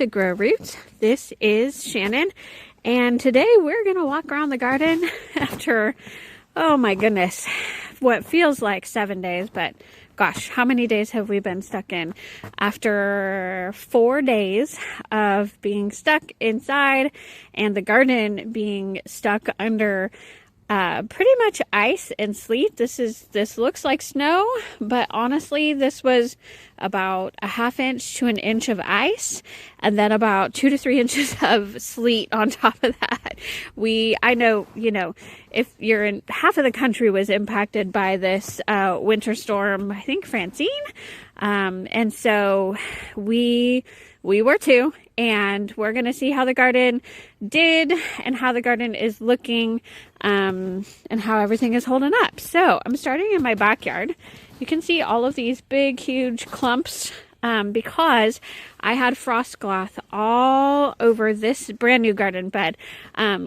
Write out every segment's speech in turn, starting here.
to Grow Roots. This is Shannon, and today we're gonna walk around the garden after, oh my goodness, what feels like 7 days, but gosh, how many days have we been stuck in? After 4 days of being stuck inside and the garden being stuck under pretty much ice and sleet. This looks like snow, but honestly, this was about a ½ inch to an inch of ice, and then about 2 to 3 inches of sleet on top of that. I know, if you're in half of the country was impacted by this winter storm, I think Francine, and so we were too. And we're going to see how the garden did and how the garden is looking and how everything is holding up. So I'm starting in my backyard. You can see all of these big, huge clumps because I had frost cloth all over this brand new garden bed.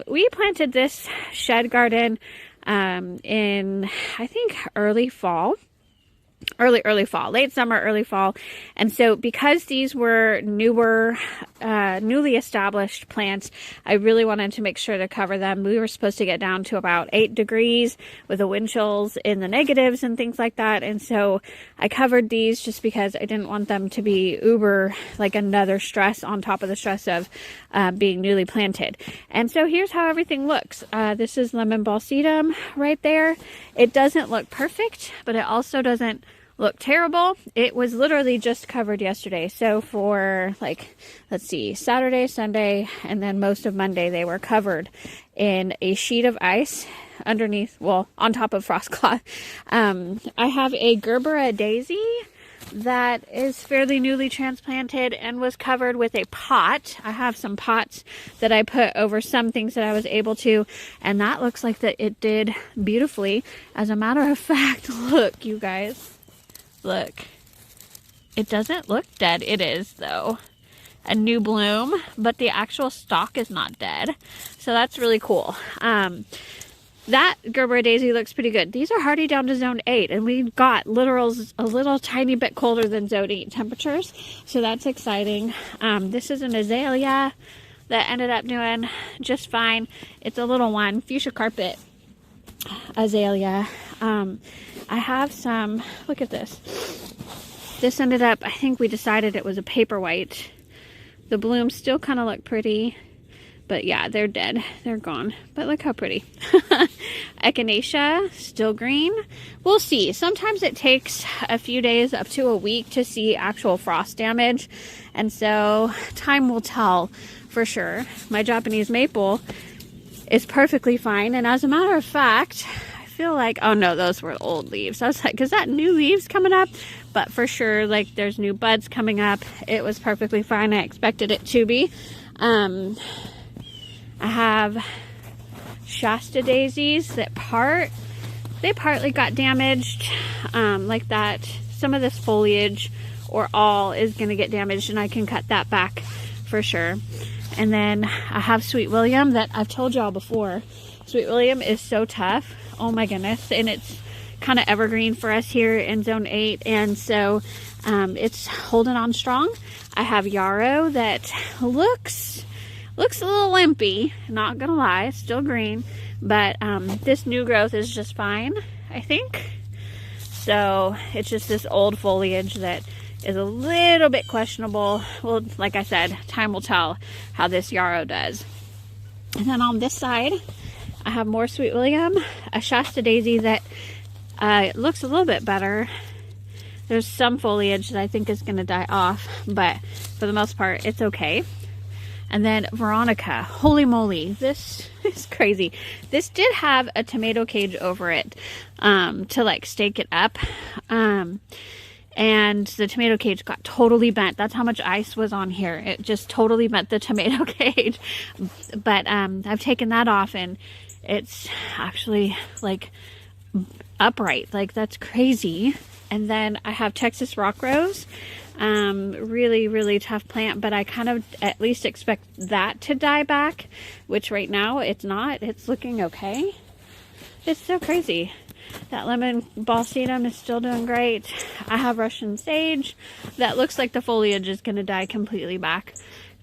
We planted this shed garden in, I think, early fall. Early fall, late summer, early fall. And so because these were newly established plants, I really wanted to make sure to cover them. We were supposed to get down to about 8 degrees with the wind chills in the negatives and things like that. And so I covered these just because I didn't want them to be uber, like another stress on top of the stress of being newly planted. And so here's how everything looks. This is lemon balsedum right there. It doesn't look perfect, but it also doesn't look terrible. It was literally just covered yesterday. So for let's see, Saturday, Sunday, and then most of Monday, they were covered in a sheet of ice underneath, well, on top of frost cloth. I have a Gerber daisy that is fairly newly transplanted and was covered with a pot. I have some pots that I put over some things that I was able to, and that looks like that it did beautifully. As a matter of fact, look, you guys. Look, it doesn't look dead. It is, though, a new bloom, but the actual stalk is not dead. So that's really cool. That Gerber daisy looks pretty good. These are hardy down to zone 8, and we got literals a little tiny bit colder than zone 8 temperatures. So that's exciting. This is an azalea that ended up doing just fine. It's a little one, fuchsia carpet azalea. I have some, look at this. This ended up, I think we decided it was a paper white. The blooms still kind of look pretty, but yeah, they're dead. They're gone. But look how pretty. Echinacea, still green. We'll see. Sometimes it takes a few days up to a week to see actual frost damage. And so time will tell for sure. My Japanese maple is perfectly fine. And as a matter of fact, feel like, oh no, those were old leaves. I was like, is that new leaves coming up? But for sure, like, there's new buds coming up. It was perfectly fine. I expected it to be. I have Shasta daisies that partly got damaged, like that. Some of this foliage or all is going to get damaged, and I can cut that back for sure. And then I have Sweet William that I've told y'all before. Sweet William is so tough. Oh my goodness. And it's kind of evergreen for us here in zone 8. And so it's holding on strong. I have yarrow that looks a little limpy. Not gonna lie, it's still green. But this new growth is just fine, I think. So it's just this old foliage that is a little bit questionable. Well, like I said, time will tell how this yarrow does. And then on this side, I have more Sweet William, a Shasta daisy that looks a little bit better. There's some foliage that I think is going to die off, but for the most part, it's okay. And then Veronica, holy moly, this is crazy. This did have a tomato cage over it to like stake it up. And the tomato cage got totally bent. That's how much ice was on here. It just totally bent the tomato cage. But I've taken that off, and it's actually like upright. Like, that's crazy. And then I have Texas rock rose. Really, really tough plant, but I kind of at least expect that to die back, which right now it's not. It's looking okay. It's so crazy. That lemon balsedum is still doing great. I have Russian sage that looks like the foliage is going to die completely back.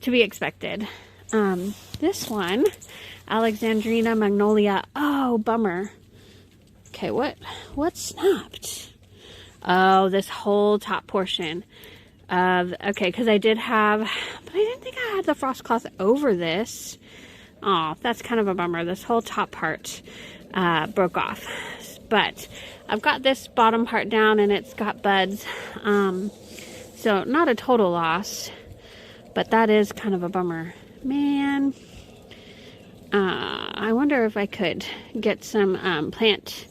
to be expected. This one, Alexandrina magnolia. Oh, bummer. Okay, what snapped? Oh, this whole top portion of, okay, because I did have, but I didn't think I had the frost cloth over this. Oh, that's kind of a bummer. This whole top part broke off. But I've got this bottom part down and it's got buds. So not a total loss, but that is kind of a bummer. Man, I wonder if I could get some plant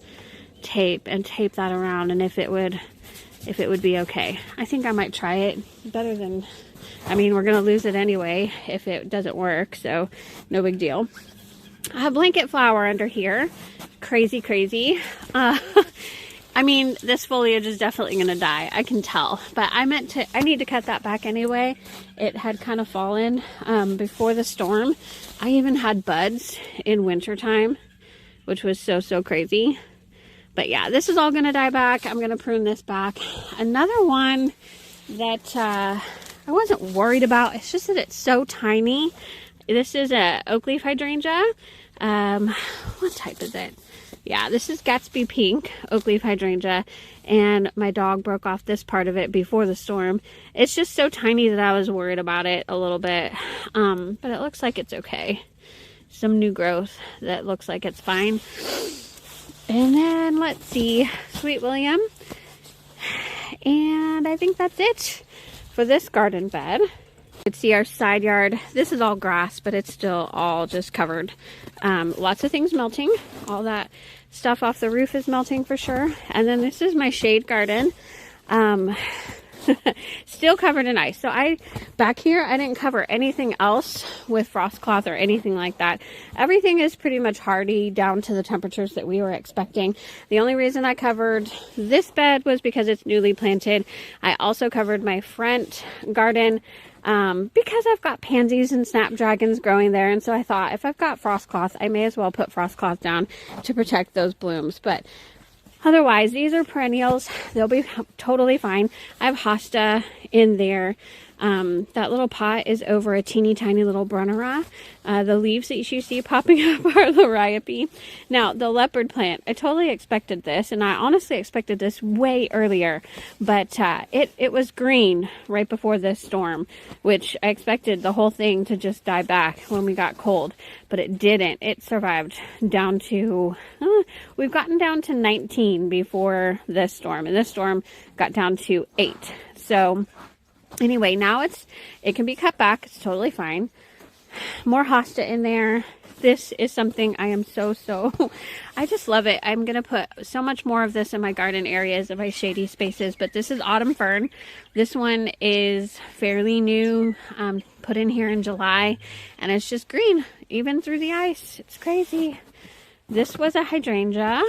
tape and tape that around, and if it would be okay. I think I might try it. Better than, I mean, we're gonna lose it anyway if it doesn't work, so no big deal. I have blanket flower under here. Crazy. I mean, this foliage is definitely gonna die, I can tell, but I need to cut that back anyway. It had kind of fallen before the storm. I even had buds in wintertime, which was so crazy. But yeah, this is all gonna die back. I'm gonna prune this back. Another one that I wasn't worried about, it's just that it's so tiny. This is a oak leaf hydrangea. What type is it? Yeah, this is Gatsby Pink oak leaf hydrangea, and my dog broke off this part of it before the storm. It's just so tiny that I was worried about it a little bit, but it looks like it's okay. Some new growth that looks like it's fine. And then let's see, Sweet William, and I think that's it for this garden bed. You can see our side yard. This is all grass, but it's still all just covered. Lots of things melting. All that stuff off the roof is melting for sure. And then this is my shade garden. Still covered in ice. So back here, I didn't cover anything else with frost cloth or anything like that. Everything is pretty much hardy down to the temperatures that we were expecting. The only reason I covered this bed was because it's newly planted. I also covered my front garden because I've got pansies and snapdragons growing there, and so I thought if I've got frost cloth, I may as well put frost cloth down to protect those blooms. But otherwise, these are perennials. They'll be totally fine. I have hosta in there. That little pot is over a teeny tiny little brunnera. The leaves that you see popping up are liriope. Now, the leopard plant, I totally expected this, and I honestly expected this way earlier, but it was green right before this storm, which I expected the whole thing to just die back when we got cold, but it didn't. It survived down to, we've gotten down to 19 before this storm, and this storm got down to 8. So anyway, now it can be cut back. It's totally fine. More hosta in there. This is something I am so I just love it. I'm gonna put so much more of this in my garden areas, in my shady spaces. But this is autumn fern. This one is fairly new, put in here in July, and it's just green even through the ice. It's crazy. This was a hydrangea,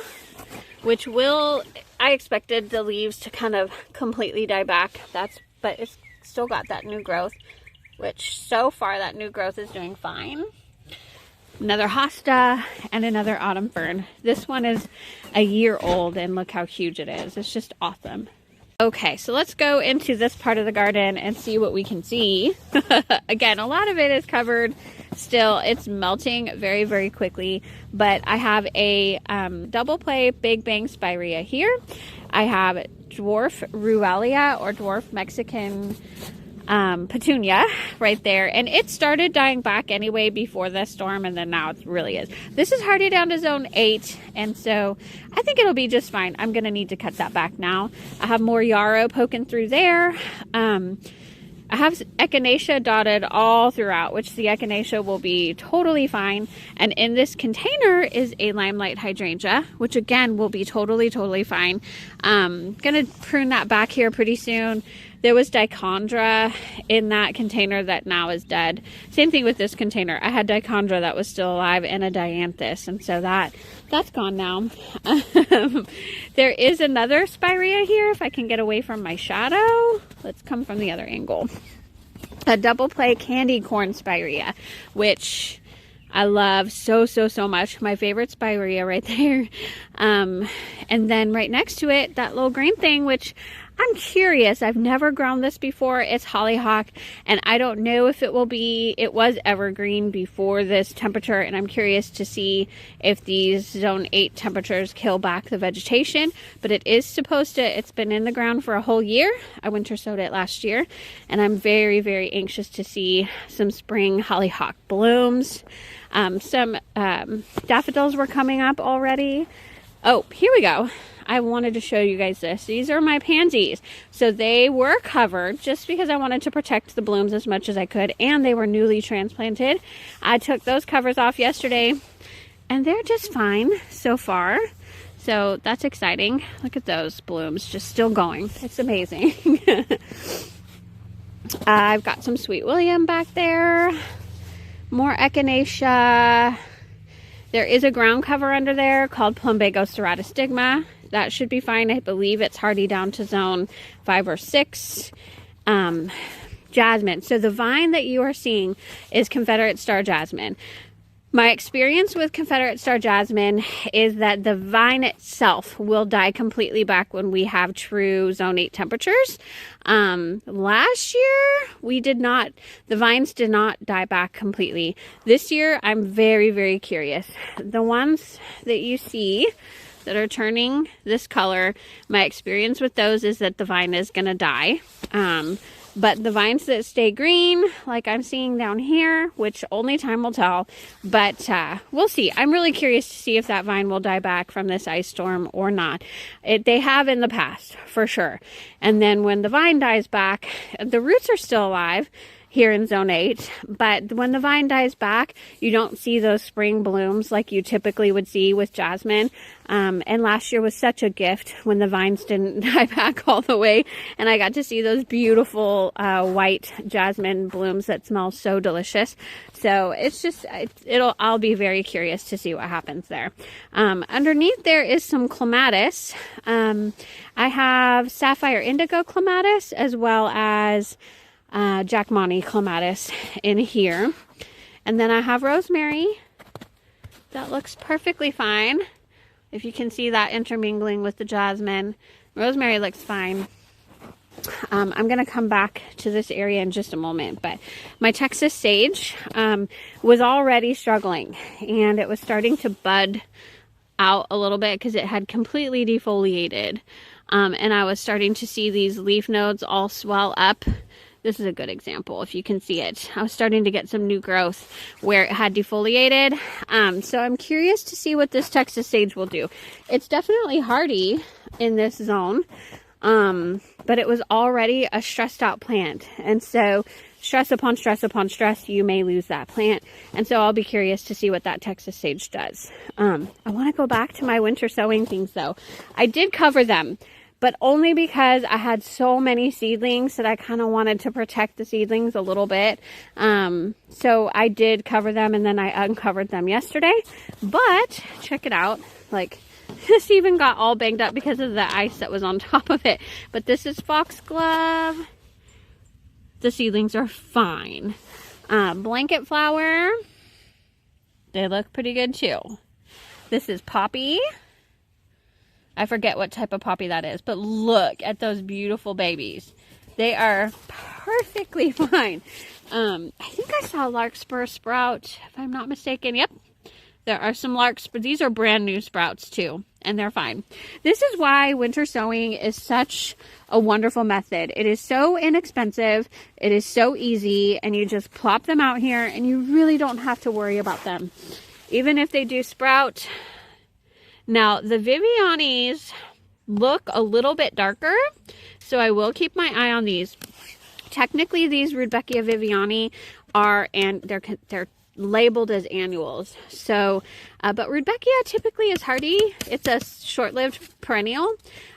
which I expected the leaves to kind of completely die back. But it's still got that new growth, which so far that new growth is doing fine. Another hosta and another autumn fern. This one is a year old, and look how huge it is. It's just awesome. Okay, so let's go into this part of the garden and see what we can see. Again, a lot of it is covered still. It's melting very quickly, but I have a double play Big Bang Spirea here. I have dwarf Rualia or dwarf Mexican petunia right there, and it started dying back anyway before the storm, and then now it really is. This is hardy down to zone 8, and so I think it'll be just fine. I'm gonna need to cut that back now. I have more yarrow poking through there. I have echinacea dotted all throughout, which the echinacea will be totally fine. And in this container is a limelight hydrangea, which again will be totally fine. Gonna prune that back here pretty soon. There was dichondra in that container that now is dead. Same thing with this container. I had dichondra that was still alive and a dianthus, and so that's gone now. There is another spirea here if I can get away from my shadow. Let's come from the other angle. A double play candy corn spirea, which I love so much. My favorite spirea right there. And then right next to it, that little green thing, which I'm curious. I've never grown this before. It's hollyhock, and I don't know if it will be, it was evergreen before this temperature, and I'm curious to see if these zone 8 temperatures kill back the vegetation, but it is supposed to. It's been in the ground for a whole year. I winter sowed it last year, and I'm very, very anxious to see some spring hollyhock blooms. Some daffodils were coming up already. Oh, here we go. I wanted to show you guys this. These are my pansies. So they were covered just because I wanted to protect the blooms as much as I could, and they were newly transplanted. I took those covers off yesterday, and they're just fine so far. So that's exciting. Look at those blooms just still going. It's amazing. I've got some Sweet William back there. More echinacea. There is a ground cover under there called Plumbago ceratostigma. That should be fine. I believe it's hardy down to zone 5 or 6. Jasmine. So the vine that you are seeing is Confederate Star Jasmine. My experience with Confederate Star Jasmine is that the vine itself will die completely back when we have true zone 8 temperatures. Last year, the vines did not die back completely. This year, I'm very, very curious. The ones that you see that are turning this color, my experience with those is that the vine is going to die. But the vines that stay green, like I'm seeing down here, which only time will tell, but we'll see. I'm really curious to see if that vine will die back from this ice storm or not. They have in the past, for sure. And then when the vine dies back, the roots are still alive here in zone 8, but when the vine dies back, you don't see those spring blooms like you typically would see with jasmine. And last year was such a gift when the vines didn't die back all the way, and I got to see those beautiful white jasmine blooms that smell so delicious. So it's just, I'll be very curious to see what happens there. Underneath there is some clematis. I have sapphire indigo clematis as well as Jackmani clematis in here. And then I have rosemary. That looks perfectly fine. If you can see that intermingling with the jasmine. Rosemary looks fine. I'm going to come back to this area in just a moment, but my Texas sage was already struggling, and it was starting to bud out a little bit because it had completely defoliated. And I was starting to see these leaf nodes all swell up. This is a good example, if you can see it. I was starting to get some new growth where it had defoliated. So I'm curious to see what this Texas sage will do. It's definitely hardy in this zone, but it was already a stressed out plant. And so stress upon stress upon stress, you may lose that plant. And so I'll be curious to see what that Texas sage does. I want to go back to my winter sowing things though. I did cover them, but only because I had so many seedlings that I kind of wanted to protect the seedlings a little bit. So I did cover them, and then I uncovered them yesterday. But check it out. Like, this even got all banged up because of the ice that was on top of it. But this is foxglove. The seedlings are fine. Blanket flower. They look pretty good too. This is poppy. I forget what type of poppy that is, but look at those beautiful babies. They are perfectly fine. I think I saw larkspur sprout, if I'm not mistaken. Yep, there are some larkspur. These are brand new sprouts too, and they're fine. This is why winter sowing is such a wonderful method. It is so inexpensive. It is so easy, and you just plop them out here, and you really don't have to worry about them. Even if they do sprout. Now, the Vivianis look a little bit darker, so I will keep my eye on these. Technically, these Rudbeckia Viviani are, and they're labeled as annuals. So, but Rudbeckia typically is hardy. It's a short-lived perennial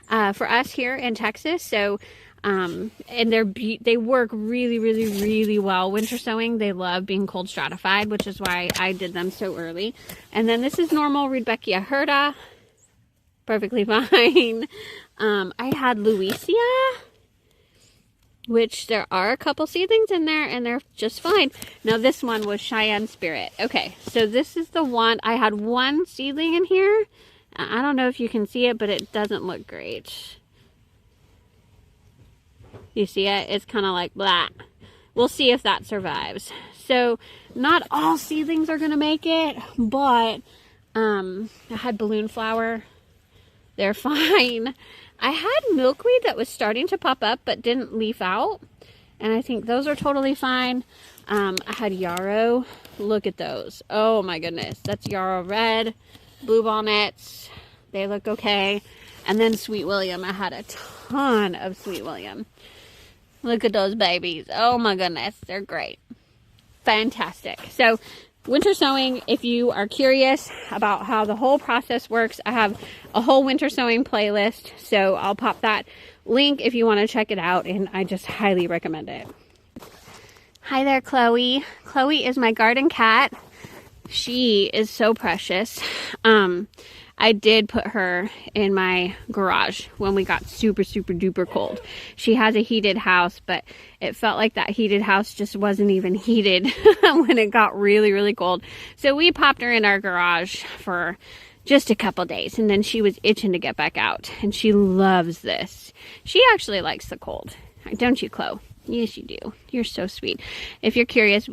for us here in Texas. So, and they work really, really, really well. Winter sowing, they love being cold stratified, which is why I did them so early. And then this is normal Rudbeckia hirta. Perfectly fine. I had Louisia, which there are a couple seedlings in there, and they're just fine. Now this one was Cheyenne Spirit. Okay, so this is the one. I had one seedling in here. I don't know if you can see it, but it doesn't look great. You see it? It's kind of like blah. We'll see if that survives. So not all seedlings are going to make it, but I had balloon flower. They're fine. I had milkweed that was starting to pop up but didn't leaf out, and I think those are totally fine. I had yarrow. Look at those. Oh my goodness. That's yarrow red, blue bonnets. They look okay. And then Sweet William. I had a ton of Sweet William. Look at those babies. Oh my goodness. They're great. Fantastic. So winter sowing, if you are curious about how the whole process works, I have a whole winter sowing playlist. So I'll pop that link if you want to check it out. And I just highly recommend it. Hi there, Chloe. Chloe is my garden cat. She is so precious. I did put her in my garage when we got super duper cold. She has a heated house, but it felt like that heated house just wasn't even heated when it got really cold. So we popped her in our garage for just a couple days, and then she was itching to get back out, and she loves this. She actually likes the cold. Don't you, Chloe? Yes, you do. You're so sweet. If you're curious,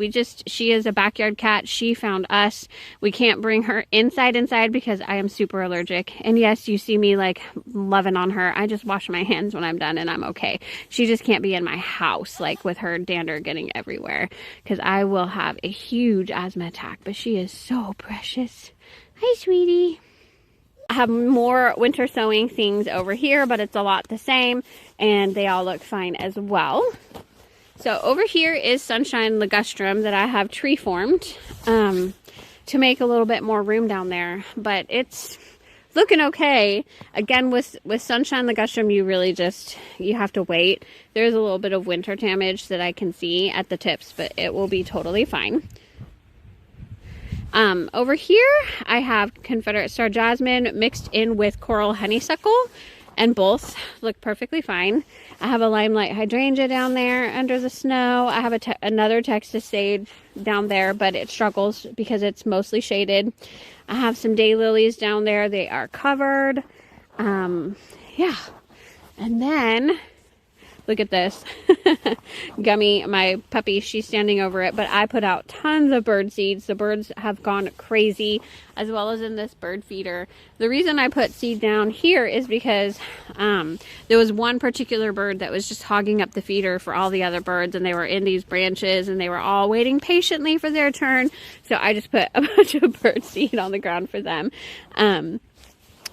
she is a backyard cat. She found us. We can't bring her inside because I am super allergic. And yes, you see me like loving on her. I just wash my hands when I'm done and I'm okay. She just can't be in my house, like with her dander getting everywhere, because I will have a huge asthma attack. But she is so precious. Hi, sweetie. I have more winter sowing things over here, but it's a lot the same, and they all look fine as well. So over here is Sunshine Ligustrum that I have tree formed to make a little bit more room down there, but it's looking okay. Again, with Sunshine Ligustrum, you have to wait. There's a little bit of winter damage that I can see at the tips, but it will be totally fine. Over here, I have Confederate Star Jasmine mixed in with Coral Honeysuckle, and both look perfectly fine. I have a Limelight Hydrangea down there under the snow. I have another Texas Sage down there, but it struggles because it's mostly shaded. I have some Daylilies down there. They are covered. Yeah. And then look at this. Gummy, my puppy, she's standing over it, but I put out tons of bird seeds. The birds have gone crazy, as well as in this bird feeder. The reason I put seed down here is because there was one particular bird that was just hogging up the feeder for all the other birds, and they were in these branches and they were all waiting patiently for their turn. So I just put a bunch of bird seed on the ground for them.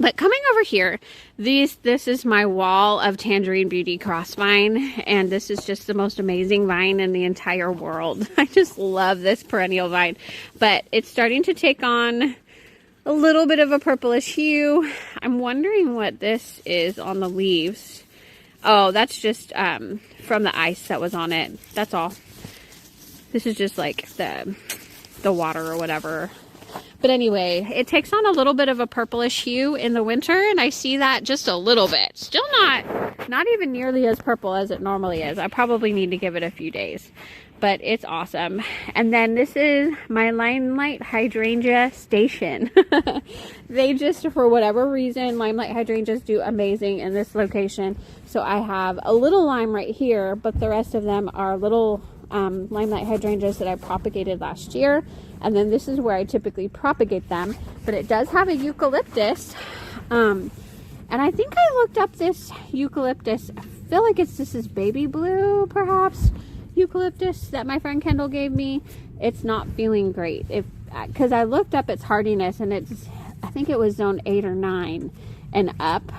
But coming over here, this is my wall of Tangerine Beauty crossvine, and this is just the most amazing vine in the entire world. I just love this perennial vine, but it's starting to take on a little bit of a purplish hue. I'm wondering what this is on the leaves. Oh, that's just from the ice that was on it. That's all. This is just like the water or whatever. But anyway, it takes on a little bit of a purplish hue in the winter, and I see that just a little bit. Still not even nearly as purple as it normally is. I probably need to give it a few days, but it's awesome. And then this is my Limelight Hydrangea station. They just, for whatever reason, Limelight Hydrangeas do amazing in this location. So I have a little lime right here, but the rest of them are little Limelight Hydrangeas that I propagated last year. And then this is where I typically propagate them, but it does have a eucalyptus. And I think I looked up this eucalyptus. I feel like this is baby blue, perhaps, eucalyptus that my friend Kendall gave me. It's not feeling great. Because I looked up its hardiness, and I think it was zone 8 or 9 and up.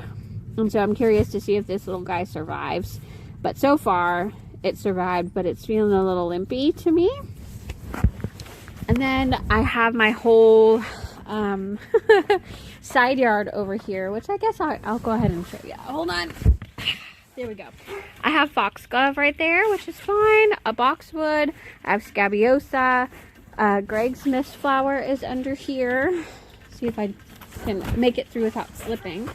And so I'm curious to see if this little guy survives. But so far, it survived, but it's feeling a little limpy to me. And then I have my whole side yard over here, which I guess I'll go ahead and show you. Hold on. There we go. I have foxglove right there, which is fine. A boxwood. I have scabiosa. Greg's mist flower is under here. See if I can make it through without slipping.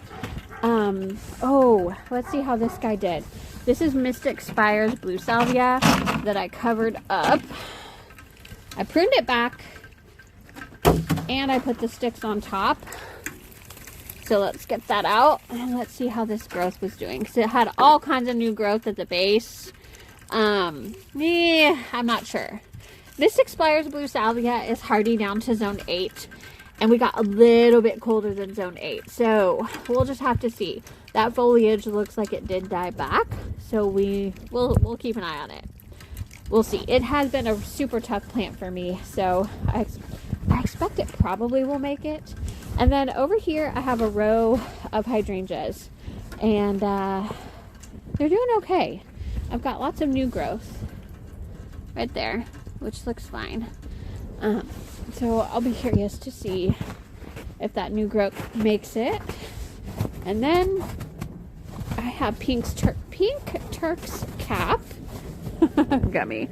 Oh, let's see how this guy did. This is Mystic Spire's blue salvia that I covered up. I pruned it back, and I put the sticks on top. So let's get that out and let's see how this growth was doing, because it had all kinds of new growth at the base. I'm not sure. This expires blue salvia is hardy down to zone 8, and we got a little bit colder than zone 8, so we'll just have to see. That foliage looks like it did die back, so we'll keep an eye on it. We'll see. It has been a super tough plant for me, so I expect it probably will make it. And then over here I have a row of hydrangeas, and they're doing okay. I've got lots of new growth right there, which looks fine. So I'll be curious to see if that new growth makes it. And then I have pink Turk's cap. Gummy.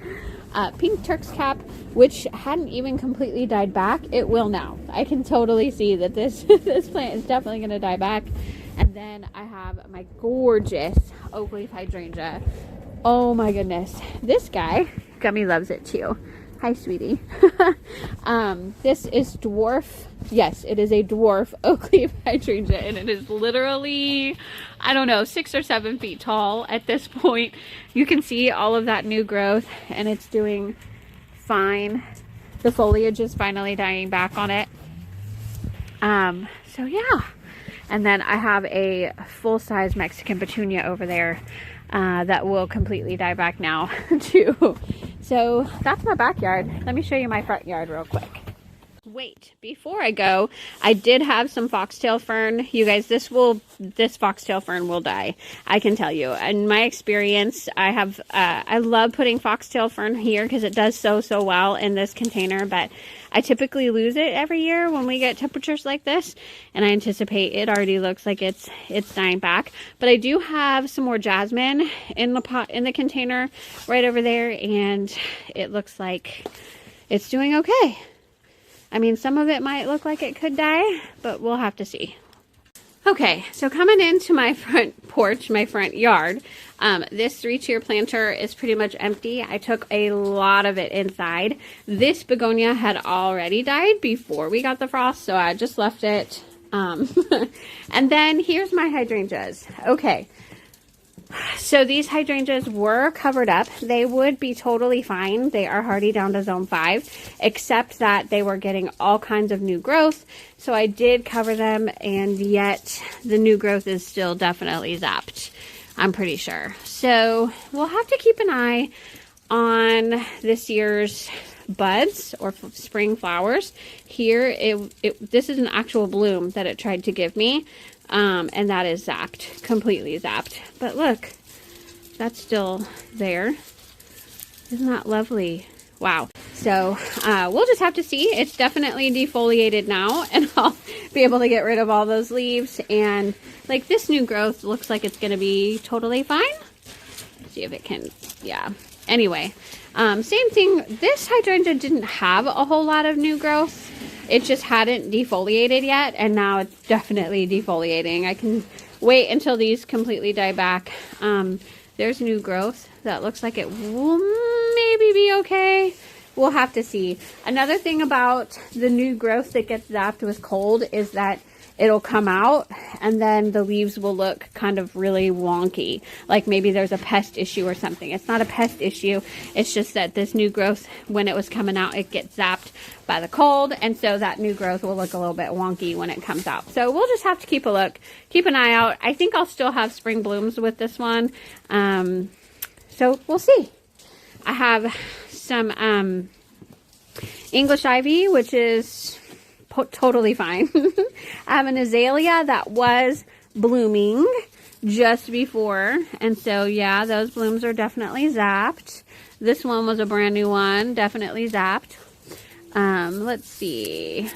Pink Turk's cap, which hadn't even completely died back. It will now. I can totally see that this this plant is definitely going to die back. And then I have my gorgeous oak leaf hydrangea. Oh my goodness. This guy, Gummy loves it too. Hi, sweetie. This is dwarf. Yes, it is a dwarf oak leaf hydrangea, and it is literally, I don't know, 6 or 7 feet tall at this point. You can see all of that new growth, and it's doing fine. The foliage is finally dying back on it. So yeah. And then I have a full-size Mexican petunia over there that will completely die back now too. So that's my backyard. Let me show you my front yard real quick. Wait, before I go, I did have some foxtail fern. You guys, this foxtail fern will die. I can tell you. In my experience, I love putting foxtail fern here because it does so well in this container, but I typically lose it every year when we get temperatures like this, and I anticipate it already looks like it's dying back. But I do have some more jasmine in the pot, in the container right over there, and it looks like it's doing okay. I mean, some of it might look like it could die, but we'll have to see. Okay, so coming into my front porch, my front yard, this 3-tier planter is pretty much empty. I took a lot of it inside. This begonia had already died before we got the frost, so I just left it. And then here's my hydrangeas. Okay. So these hydrangeas were covered up. They would be totally fine. They are hardy down to zone 5, except that they were getting all kinds of new growth. So I did cover them, and yet the new growth is still definitely zapped, I'm pretty sure. So we'll have to keep an eye on this year's buds or spring flowers. Here, this is an actual bloom that it tried to give me. And that is zapped, completely zapped. But look, that's still there. Isn't that lovely? Wow. So we'll just have to see. It's definitely defoliated now, and I'll be able to get rid of all those leaves. And like this new growth looks like it's going to be totally fine. Let's see if it can, yeah. Anyway, same thing. This hydrangea didn't have a whole lot of new growth. It just hadn't defoliated yet, and now it's definitely defoliating. I can wait until these completely die back. There's new growth that looks like it will maybe be okay. We'll have to see. Another thing about the new growth that gets zapped with cold is that it'll come out and then the leaves will look kind of really wonky. Like maybe there's a pest issue or something. It's not a pest issue. It's just that this new growth, when it was coming out, it gets zapped by the cold. And so that new growth will look a little bit wonky when it comes out. So we'll just have to keep an eye out. I think I'll still have spring blooms with this one. So we'll see. I have some English ivy, which is totally fine. I have an azalea that was blooming just before, and so yeah, those blooms are definitely zapped. This one was a brand new one, definitely zapped. Let's see,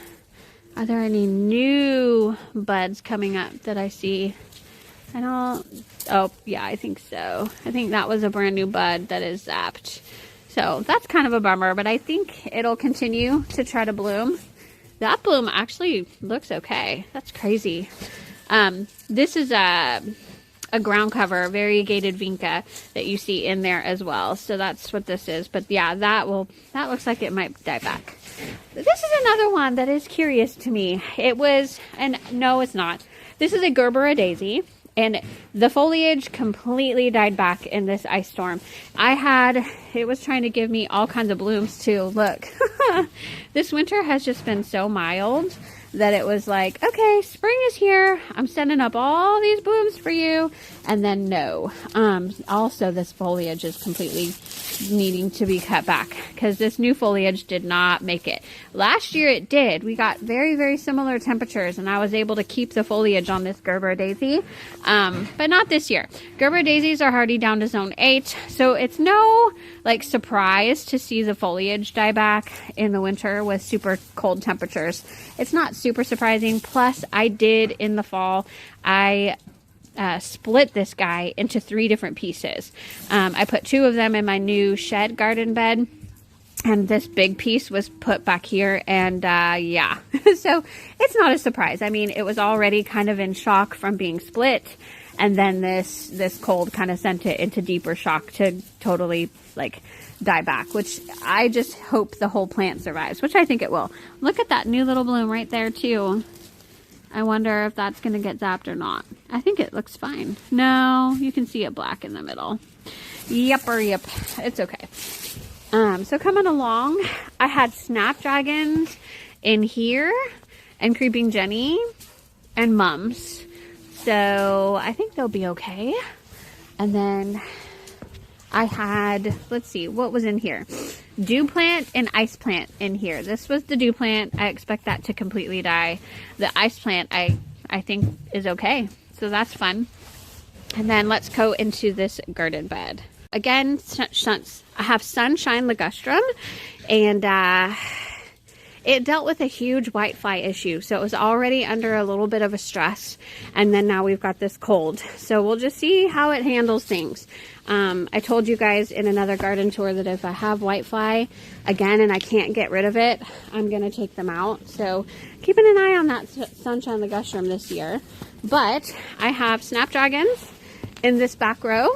are there any new buds coming up that I see? I don't, oh yeah, I think so. I think that was a brand new bud that is zapped, so that's kind of a bummer, but I think it'll continue to try to bloom. That bloom actually looks okay. That's crazy. This is a ground cover, variegated vinca that you see in there as well. So that's what this is. But yeah, that looks like it might die back. This is another one that is curious to me. It was, and no, it's not. This is a Gerber daisy, and the foliage completely died back in this ice storm. It was trying to give me all kinds of blooms too. Look, this winter has just been so mild that it was like, okay, spring is here. I'm sending up all these blooms for you. And then no. Also, this foliage is completely needing to be cut back because this new foliage did not make it. Last year it did. We got very, very similar temperatures, and I was able to keep the foliage on this Gerber daisy, but not this year. Gerber daisies are hardy down to zone 8, so it's no like surprise to see the foliage die back in the winter with super cold temperatures. It's not super surprising. Plus, I did in the fall, I split this guy into 3 different pieces. I put 2 of them in my new shed garden bed, and this big piece was put back here, and yeah. So it's not a surprise. I mean, it was already kind of in shock from being split, and then this cold kind of sent it into deeper shock to totally like die back, which I just hope the whole plant survives, which I think it will. Look at that new little bloom right there too. I wonder if that's going to get zapped or not. I think it looks fine. No, you can see it black in the middle. Yep. It's okay. So coming along, I had Snapdragons in here and Creeping Jenny and Mums. So I think they'll be okay. And then I had, let's see, what was in here? Dew plant and ice plant in here. This was the dew plant. I expect that to completely die. The ice plant I think is okay. So that's fun. And then let's go into this garden bed. Again, I have Sunshine Ligustrum, and it dealt with a huge whitefly issue. So it was already under a little bit of a stress. And then now we've got this cold. So we'll just see how it handles things. I told you guys in another garden tour that if I have whitefly again and I can't get rid of it, I'm going to take them out. So keeping an eye on that Sunshine Ligustrum this year. But I have Snapdragons in this back row,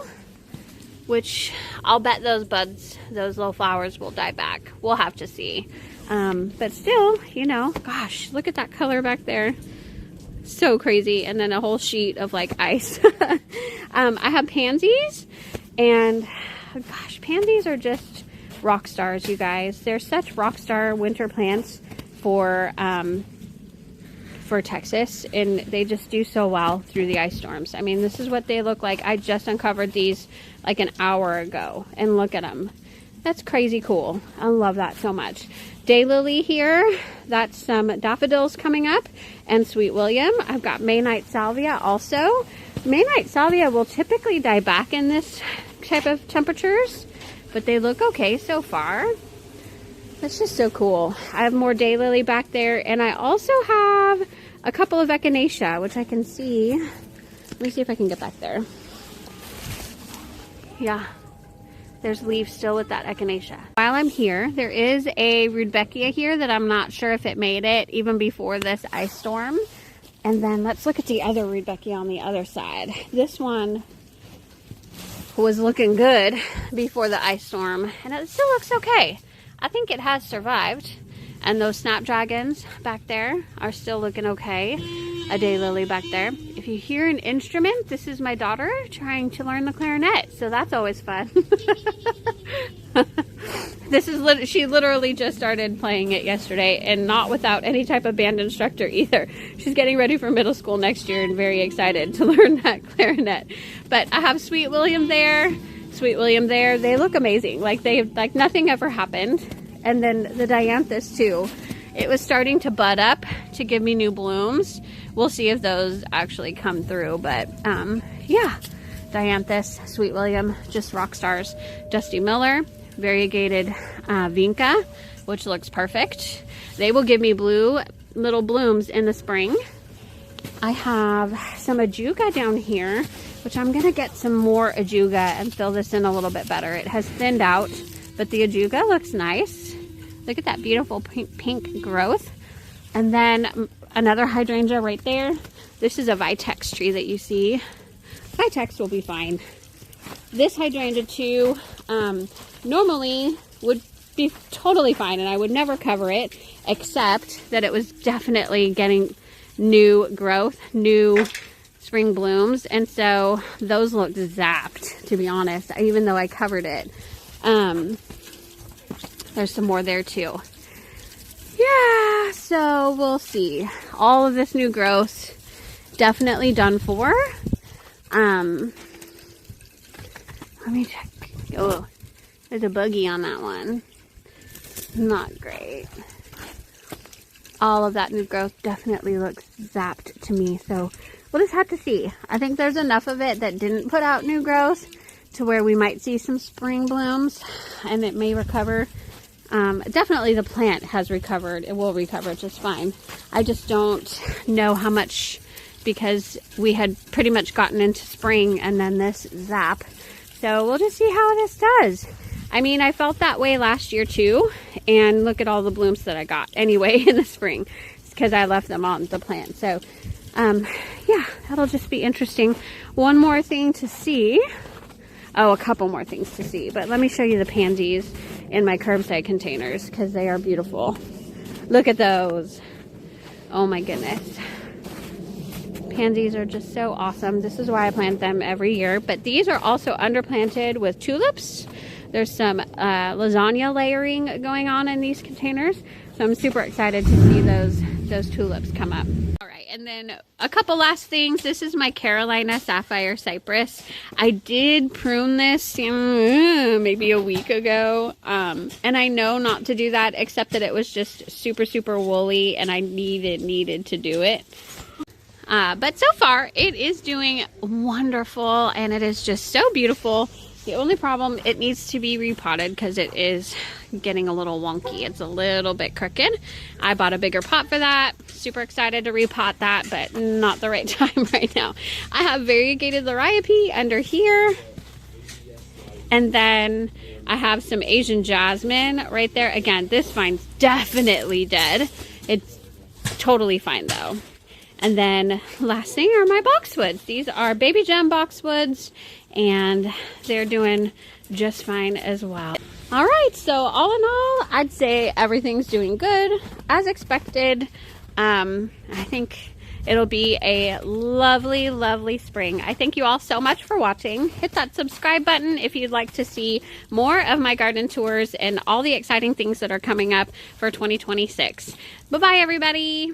which I'll bet those buds, those little flowers will die back. We'll have to see. But still, you know, gosh, look at that color back there. So crazy. And then a whole sheet of like ice. I have Pansies, and gosh, Pansies are just rock stars, you guys. They're such rock star winter plants for Texas, and they just do so well through the ice storms. I mean, this is what they look like. I just uncovered these like an hour ago, and look at them. That's crazy cool. I love that so much. Daylily here, that's some daffodils coming up, and Sweet William. I've got May Night Salvia also. May Night Salvia will typically die back in this type of temperatures, but they look okay so far. That's just so cool. I have more daylily back there, and I also have a couple of echinacea, which I can see. Let me see if I can get back there. Yeah. There's leaves still with that echinacea. While I'm here, there is a Rudbeckia here that I'm not sure if it made it even before this ice storm. And then let's look at the other Rudbeckia on the other side. This one was looking good before the ice storm, and it still looks okay. I think it has survived. And those Snapdragons back there are still looking okay. A daylily back there. If you hear an instrument, this is my daughter trying to learn the clarinet, so that's always fun. She literally just started playing it yesterday, and not without any type of band instructor either. She's getting ready for middle school next year and very excited to learn that clarinet. But I have Sweet William there, Sweet William there. They look amazing. Like nothing ever happened. And then the dianthus too. It was starting to bud up to give me new blooms. We'll see if those actually come through, but yeah. Dianthus, Sweet William, just rock stars. Dusty Miller, variegated vinca, which looks perfect. They will give me blue little blooms in the spring. I have some ajuga down here, which I'm gonna get some more ajuga and fill this in a little bit better. It has thinned out, but the ajuga looks nice. Look at that beautiful pink growth. And then another hydrangea right there. This is a vitex tree that you see. Vitex will be fine. This hydrangea too, normally would be totally fine, and I would never cover it, except that it was definitely getting new growth, new spring blooms, and so those look zapped, to be honest, even though I covered it. There's some more there too. Yeah, so we'll see. All of this new growth definitely done for. Let me check. Oh, there's a buggy on that one. Not great. All of that new growth definitely looks zapped to me, so we'll just have to see. I think there's enough of it that didn't put out new growth to where we might see some spring blooms and it may recover. Definitely the plant has recovered. It will recover just fine. I just don't know how much, because we had pretty much gotten into spring and then this zap. So we'll just see how this does. I mean, I felt that way last year too, and look at all the blooms that I got anyway in the spring. It's because I left them on the plant. So yeah, that'll just be interesting. One more thing to see. Oh, a couple more things to see, but let me show you the pansies in my curbside containers because they are beautiful. Look at those. Oh my goodness. Pansies are just so awesome. This is why I plant them every year, but these are also underplanted with tulips. There's some lasagna layering going on in these containers, so I'm super excited to see those tulips come up. All right, and then a couple last things. This is my Carolina Sapphire Cypress. I did prune this maybe a week ago, and I know not to do that, except that it was just super, super woolly, and I needed to do it. But so far, it is doing wonderful, and it is just so beautiful. The only problem, it needs to be repotted because it is getting a little wonky. It's a little bit crooked. I bought a bigger pot for that. Super excited to repot that, but not the right time right now. I have variegated liriope under here. And then I have some Asian jasmine right there. Again, this vine's definitely dead. It's totally fine though. And then last thing are my boxwoods. These are baby gem boxwoods, and they're doing just fine as well. All right, so all in all, I'd say everything's doing good as expected. I think it'll be a lovely, lovely spring. I thank you all so much for watching. Hit that subscribe button if you'd like to see more of my garden tours and all the exciting things that are coming up for 2026. Bye-bye, everybody.